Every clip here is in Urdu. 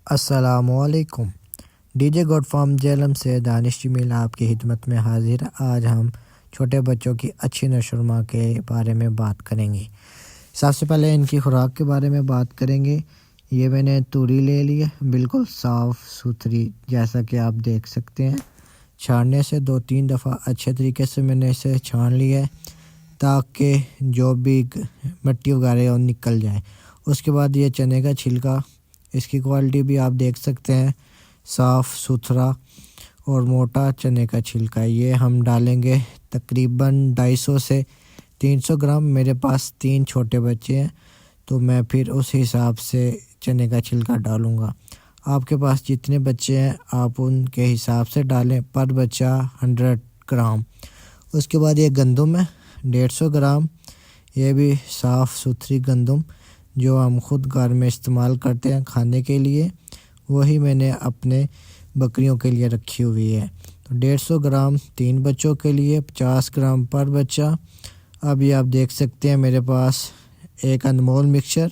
السلام علیکم۔ D J good farm Jhelum سے دانش جمیل آپ کی خدمت میں حاضر ہے۔ آج ہم چھوٹے بچوں کی اچھی نشو و نما کے بارے میں بات کریں گے۔ سب سے پہلے ان کی خوراک کے بارے میں بات کریں گے۔ یہ میں نے توری لے لی ہے، بالکل صاف ستھری، جیسا کہ آپ دیکھ سکتے ہیں۔ چھاننے سے 2-3 دفعہ اچھے طریقے سے میں نے اسے چھان لیا ہے تاکہ جو بھی مٹی وغیرہ ہے وہ نکل جائے۔ اس کے بعد یہ چنے کا چھلکا، اس کی کوالٹی بھی آپ دیکھ سکتے ہیں، صاف ستھرا اور موٹا چنے کا چھلکا۔ یہ ہم ڈالیں گے تقریباً 250 سے 300 گرام۔ میرے پاس 3 چھوٹے بچے ہیں تو میں پھر اس حساب سے چنے کا چھلکا ڈالوں گا۔ آپ کے پاس جتنے بچے ہیں آپ ان کے حساب سے ڈالیں، پر بچہ 100 گرام۔ اس کے بعد یہ گندم ہے 150 گرام، یہ بھی صاف ستھری گندم جو ہم خود گھر میں استعمال کرتے ہیں کھانے کے لیے، وہی میں نے اپنے بکریوں کے لیے رکھی ہوئی ہے۔ تو 150 گرام 3 بچوں کے لیے، 50 گرام پر بچہ۔ اب یہ آپ دیکھ سکتے ہیں میرے پاس ایک انمول مکسچر،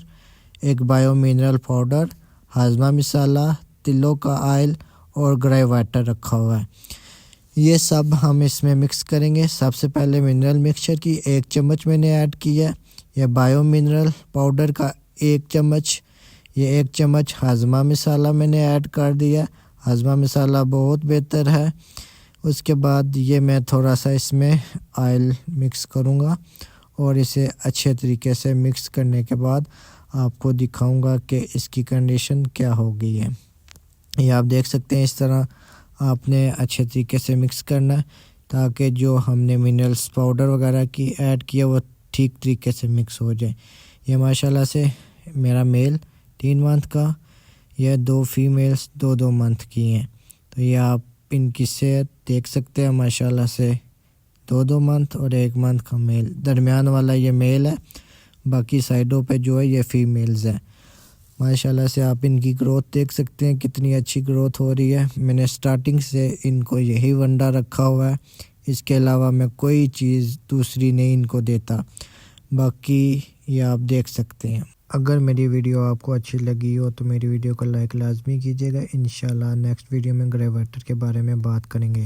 ایک بایو منرل پاؤڈر، ہاضمہ مسالہ، تلوں کا آئل اور گرے واٹر رکھا ہوا ہے۔ یہ سب ہم اس میں مکس کریں گے۔ سب سے پہلے منرل مکسچر کی 1 چمچ میں نے ایڈ کیا ہے، یہ بایو منرل پاؤڈر کا 1 چمچ، یہ 1 چمچ ہاضمہ مسالہ میں نے ایڈ کر دیا۔ ہاضمہ مسالہ بہت بہتر ہے۔ اس کے بعد یہ میں تھوڑا سا اس میں آئل مکس کروں گا اور اسے اچھے طریقے سے مکس کرنے کے بعد آپ کو دکھاؤں گا کہ اس کی کنڈیشن کیا ہو گئی ہے۔ یہ آپ دیکھ سکتے ہیں، اس طرح آپ نے اچھے طریقے سے مکس کرنا ہے تاکہ جو ہم نے منرلس پاؤڈر وغیرہ کی ایڈ کیا وہ ٹھیک طریقے سے مکس ہو جائے۔ یہ ماشاءاللہ سے میرا میل 3 منتھ کا، یہ 2 فیمیلز 2 منتھ کی ہیں۔ تو یہ آپ ان کی صحت دیکھ سکتے ہیں، ماشاءاللہ سے 2 منتھ اور 1 منتھ کا میل، درمیان والا یہ میل ہے، باقی سائڈوں پہ جو ہے یہ فیمیلز ہیں۔ ماشاءاللہ سے آپ ان کی گروتھ دیکھ سکتے ہیں، کتنی اچھی گروتھ ہو رہی ہے۔ میں نے سٹارٹنگ سے ان کو یہی ونڈا رکھا ہوا ہے، اس کے علاوہ میں کوئی چیز دوسری نہیں ان کو دیتا۔ باقی یہ آپ دیکھ سکتے ہیں۔ اگر میری ویڈیو آپ کو اچھی لگی ہو تو میری ویڈیو کو لائک لازمی کیجیے گا۔ انشاءاللہ نیکسٹ ویڈیو میں گرے واٹر کے بارے میں بات کریں گے۔